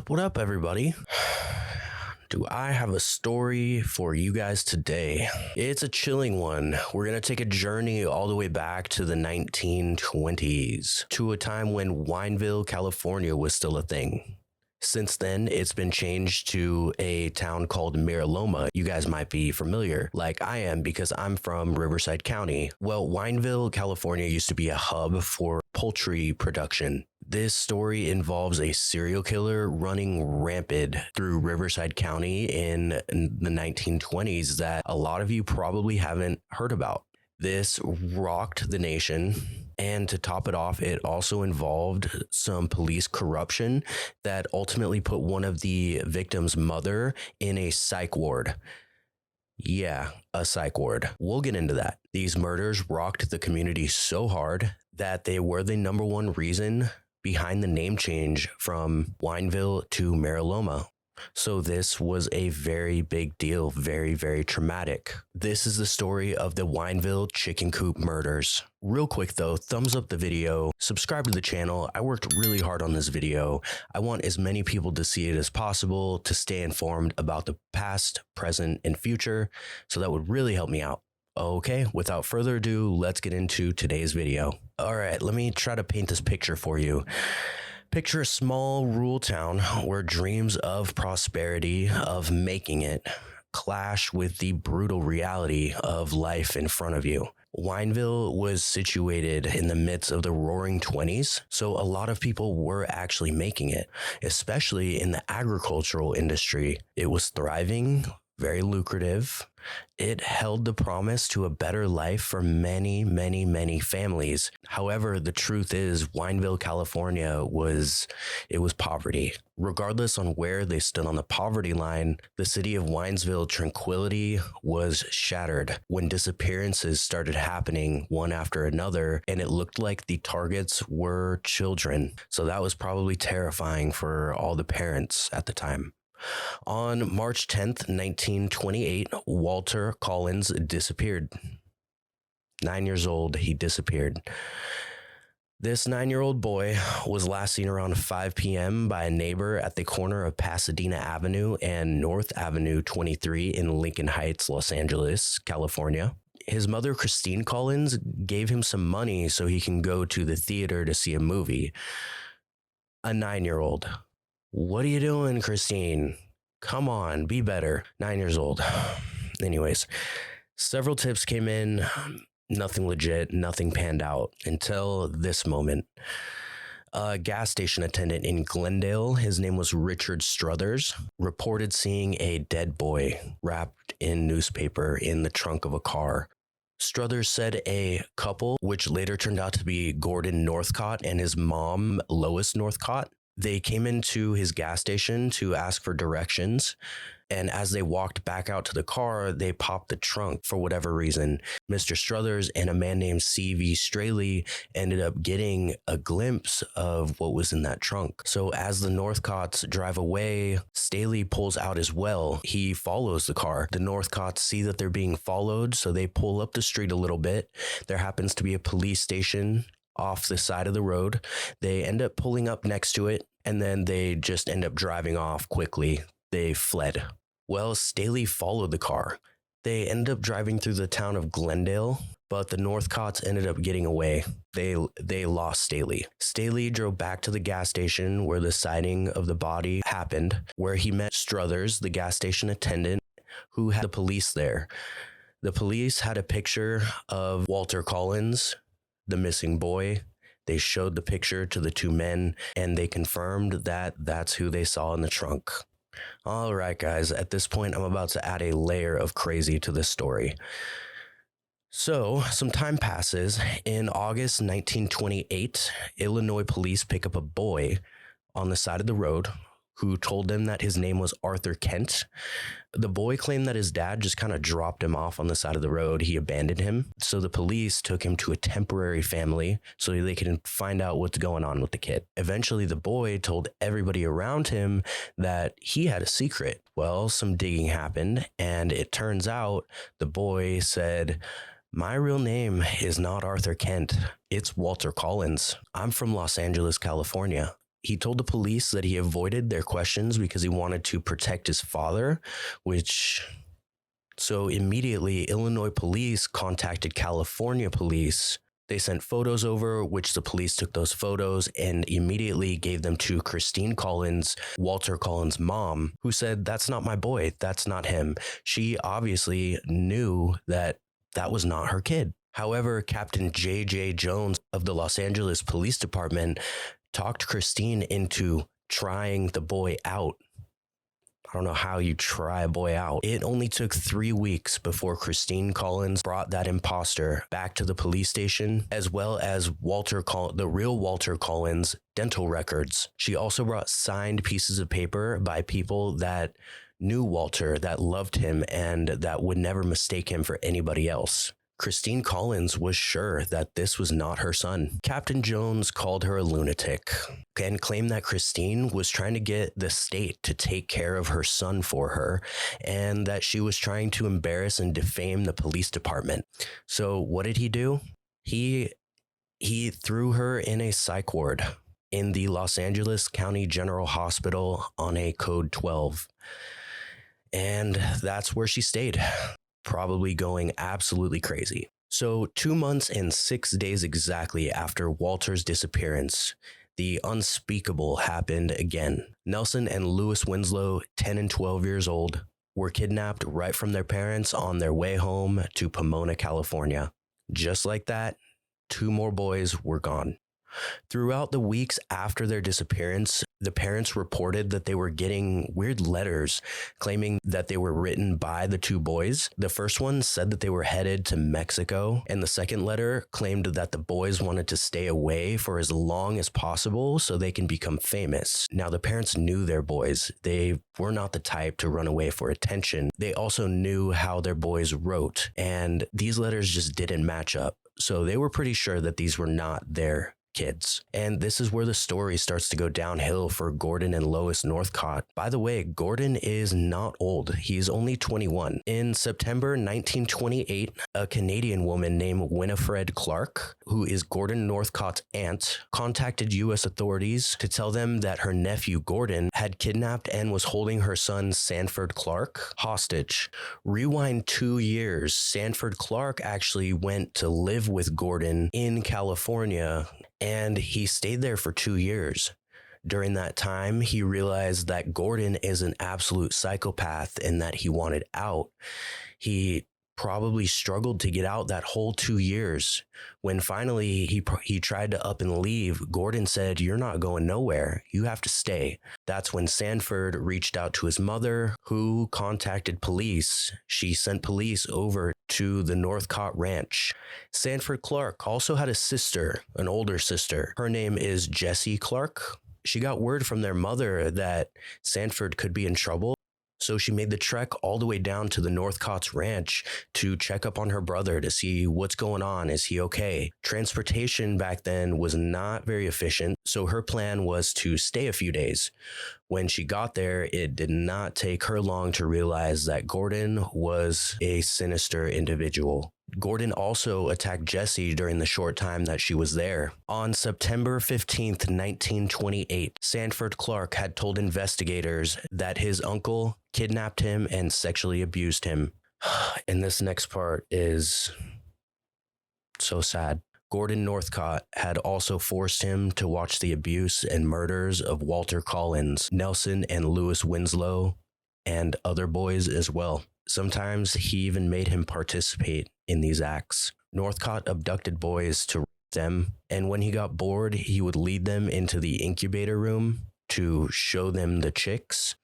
What up, everybody? Do I have a story for you guys today? It's a chilling one. We're going to take a journey all the way back to the 1920s, to a time when Wineville, California was still a thing. Since then, it's been changed to a town called Loma. You guys might be familiar, like I am, because I'm from Riverside County. Well, Wineville, California used to be a hub for poultry production. This story involves a serial killer running rampant through Riverside County in the 1920s that a lot of you probably haven't heard about. This rocked the nation. And to top it off, it also involved some police corruption that ultimately put one of the victim's mother in a psych ward. Yeah, a psych ward. We'll get into that. These murders rocked the community so hard that they were the number one reason behind the name change from Wineville to Loma. So this was a very big deal, very, very traumatic. This is the story of the Wineville Chicken Coop Murders. Real quick though, thumbs up the video, subscribe to the channel. I worked really hard on this video. I want as many people to see it as possible to stay informed about the past, present, and future. So that would really help me out. Okay, without further ado, let's get into today's video. All right, let me try to paint this picture for you. Picture a small rural town where dreams of prosperity, of making it, clash with the brutal reality of life in front of you. Wineville was situated in the midst of the Roaring Twenties, so a lot of people were actually making it, especially in the agricultural industry. It was thriving, very lucrative. It held the promise to a better life for many, many, many families. However, the truth is Wineville, California was poverty. Regardless on where they stood on the poverty line, the city of Wineville tranquility was shattered when disappearances started happening one after another, and it looked like the targets were children. So that was probably terrifying for all the parents at the time. On March 10th, 1928, Walter Collins disappeared. 9 years old, he disappeared. This 9-year-old boy was last seen around 5 p.m. by a neighbor at the corner of Pasadena Avenue and North Avenue 23 in Lincoln Heights, Los Angeles, California. His mother, Christine Collins, gave him some money so he can go to the theater to see a movie. A 9-year-old. What are you doing, Christine? Come on, be better. 9 years old. Anyways, several tips came in. Nothing legit, nothing panned out until this moment. A gas station attendant in Glendale, his name was Richard Struthers, reported seeing a dead boy wrapped in newspaper in the trunk of a car. Struthers said a couple, which later turned out to be Gordon Northcott and his mom, Lois Northcott, they came into his gas station to ask for directions, and as they walked back out to the car, they popped the trunk for whatever reason. Mr. Struthers and a man named C.V. Straley ended up getting a glimpse of what was in that trunk. So as the Northcotts drive away, Staley pulls out as well. He follows the car. The Northcotts see that they're being followed, so they pull up the street a little bit. There happens to be a police station off the side of the road. They end up pulling up next to it, and then they just end up driving off quickly. They fled. Well, Staley followed the car. They ended up driving through the town of Glendale, but the Northcotts ended up getting away. They lost Staley. Staley drove back to the gas station where the sighting of the body happened, where he met Struthers, the gas station attendant, who had the police there. The police had a picture of Walter Collins, the missing boy. They showed the picture to the two men, and they confirmed that that's who they saw in the trunk. All right, guys, at this point, I'm about to add a layer of crazy to this story. So, some time passes. In August 1928, Illinois police pick up a boy on the side of the road who told them that his name was Arthur Kent. The boy claimed that his dad just kind of dropped him off on the side of the road. He abandoned him. So the police took him to a temporary family so they could find out what's going on with the kid. Eventually, the boy told everybody around him that he had a secret. Well, some digging happened, and it turns out the boy said, "My real name is not Arthur Kent. It's Walter Collins. I'm from Los Angeles, California. He told the police that he avoided their questions because he wanted to protect his father, so immediately Illinois police contacted California police. They sent photos over, which the police took those photos and immediately gave them to Christine Collins, Walter Collins' mom, who said, "That's not my boy. That's not him." She obviously knew that that was not her kid. However, Captain J.J. Jones of the Los Angeles Police Department talked Christine into trying the boy out. I don't know how you try a boy out. It only took 3 weeks before Christine Collins brought that imposter back to the police station, as well as the real Walter Collins dental records. She also brought signed pieces of paper by people that knew Walter, that loved him, and that would never mistake him for anybody else. Christine Collins was sure that this was not her son. Captain Jones called her a lunatic and claimed that Christine was trying to get the state to take care of her son for her, and that she was trying to embarrass and defame the police department. So what did he do? He threw her in a psych ward in the Los Angeles County General Hospital on a code 12. And that's where she stayed, probably going absolutely crazy. So 2 months and 6 days exactly after Walter's disappearance, the unspeakable happened again. Nelson and Lewis Winslow, 10 and 12 years old, were kidnapped right from their parents on their way home to Pomona, California. Just like that, 2 more boys were gone. Throughout the weeks after their disappearance, the parents reported that they were getting weird letters claiming that they were written by the 2 boys. The first one said that they were headed to Mexico, and the second letter claimed that the boys wanted to stay away for as long as possible so they can become famous. Now, the parents knew their boys. They were not the type to run away for attention. They also knew how their boys wrote, and these letters just didn't match up. So they were pretty sure that these were not their kids. And this is where the story starts to go downhill for Gordon and Lois Northcott. By the way, Gordon is not old. He's only 21. In September 1928, a Canadian woman named Winifred Clark, who is Gordon Northcott's aunt, contacted U.S. authorities to tell them that her nephew Gordon had kidnapped and was holding her son Sanford Clark hostage. Rewind 2 years, Sanford Clark actually went to live with Gordon in California, and he stayed there for 2 years. During that time, he realized that Gordon is an absolute psychopath and that he wanted out. He probably struggled to get out that whole 2 years. When finally he tried to up and leave, Gordon said, "You're not going nowhere. You have to stay." That's when Sanford reached out to his mother, who contacted police. She sent police over to the Northcott Ranch. Sanford Clark also had a sister, an older sister. Her name is Jessie Clark. She got word from their mother that Sanford could be in trouble, so she made the trek all the way down to the Northcott's ranch to check up on her brother to see what's going on. Is he okay? Transportation back then was not very efficient, so her plan was to stay a few days. When she got there, it did not take her long to realize that Gordon was a sinister individual. Gordon also attacked Jessie during the short time that she was there. On September 15th, 1928, Sanford Clark had told investigators that his uncle kidnapped him and sexually abused him. And this next part is so sad. Gordon Northcott had also forced him to watch the abuse and murders of Walter Collins, Nelson and Lewis Winslow, and other boys as well. Sometimes he even made him participate in these acts. Northcott abducted boys to rape them, and when he got bored, he would lead them into the incubator room to show them the chicks.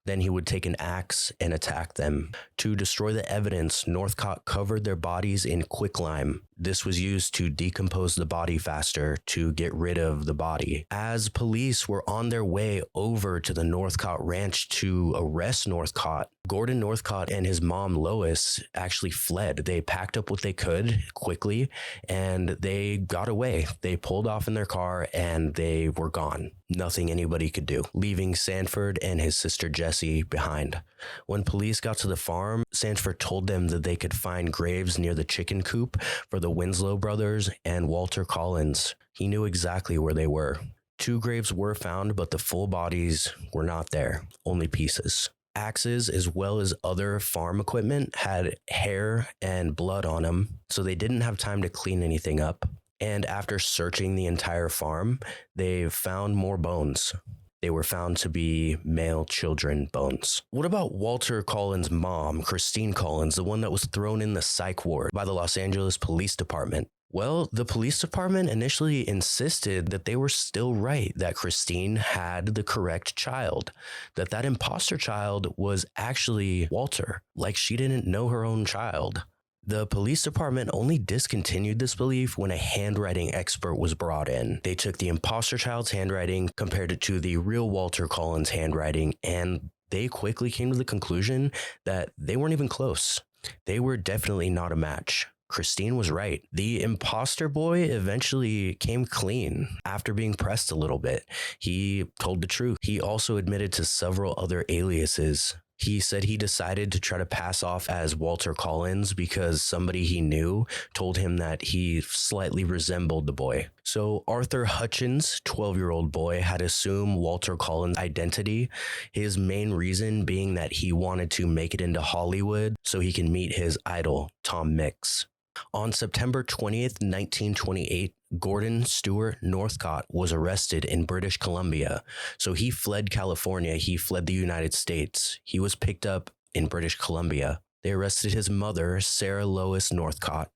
Then he would take an axe and attack them. To destroy the evidence, Northcott covered their bodies in quicklime. This was used to decompose the body faster to get rid of the body. As police were on their way over to the Northcott Ranch to arrest Northcott, Gordon Northcott and his mom Lois actually fled. They packed up what they could quickly and they got away. They pulled off in their car and they were gone. Nothing anybody could do, leaving Sanford and his sister Jessie behind. When police got to the farm, Sanford told them that they could find graves near the chicken coop for the Winslow brothers and Walter Collins. He knew exactly where they were. 2 graves were found, but the full bodies were not there, only pieces. Axes, as well as other farm equipment, had hair and blood on them, so they didn't have time to clean anything up. And after searching the entire farm, they found more bones. They were found to be male children bones. What about Walter Collins' mom, Christine Collins, the one that was thrown in the psych ward by the Los Angeles Police Department? Well, the police department initially insisted that they were still right, that Christine had the correct child, that imposter child was actually Walter, like she didn't know her own child. The police department only discontinued this belief when a handwriting expert was brought in. They took the imposter child's handwriting, compared it to the real Walter Collins' handwriting, and they quickly came to the conclusion that they weren't even close. They were definitely not a match. Christine was right. The imposter boy eventually came clean after being pressed a little bit. He told the truth. He also admitted to several other aliases. He said he decided to try to pass off as Walter Collins because somebody he knew told him that he slightly resembled the boy. So Arthur Hutchins, 12-year-old boy, had assumed Walter Collins' identity, his main reason being that he wanted to make it into Hollywood so he can meet his idol, Tom Mix. On September 20th, 1928, Gordon Stewart Northcott was arrested in British Columbia. So he fled California. He fled the United States. He was picked up in British Columbia. They arrested his mother, Sarah Lois Northcott,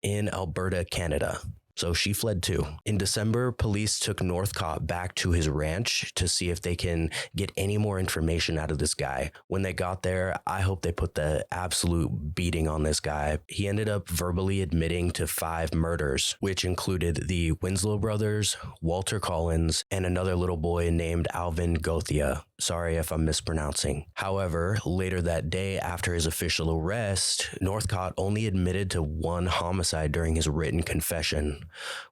in Alberta, Canada. So she fled too. In December, police took Northcott back to his ranch to see if they can get any more information out of this guy. When they got there, I hope they put the absolute beating on this guy. He ended up verbally admitting to 5 murders, which included the Winslow brothers, Walter Collins, and another little boy named Alvin Gothia. Sorry if I'm mispronouncing. However, later that day after his official arrest, Northcott only admitted to 1 homicide during his written confession.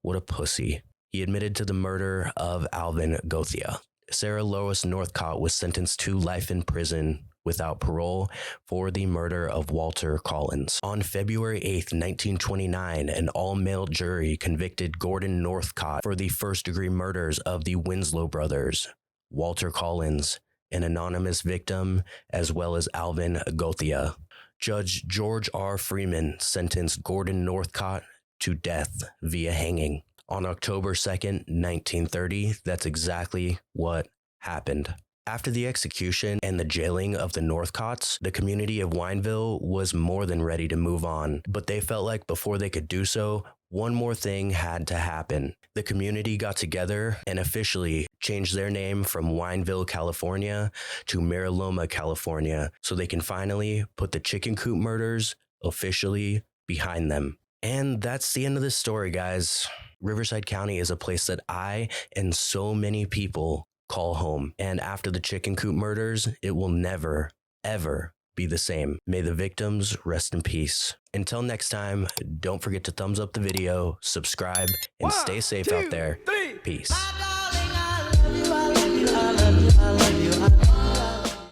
What a pussy. He admitted to the murder of Alvin Gothia. Sarah Lois Northcott was sentenced to life in prison without parole for the murder of Walter Collins. On February 8th, 1929, an all-male jury convicted Gordon Northcott for the first-degree murders of the Winslow brothers, Walter Collins, an anonymous victim, as well as Alvin Gothia. Judge George R. Freeman sentenced Gordon Northcott to death via hanging. On October 2nd, 1930, that's exactly what happened. After the execution and the jailing of the Northcotts, the community of Wineville was more than ready to move on, but they felt like before they could do so, one more thing had to happen. The community got together and officially changed their name from Wineville, California to Mariloma, California, so they can finally put the Chicken Coop Murders officially behind them. And that's the end of this story, guys. Riverside County is a place that I and so many people call home. And after the Chicken Coop Murders, it will never, ever be the same. May the victims rest in peace. Until next time, don't forget to thumbs up the video, subscribe, and stay safe out there. Peace.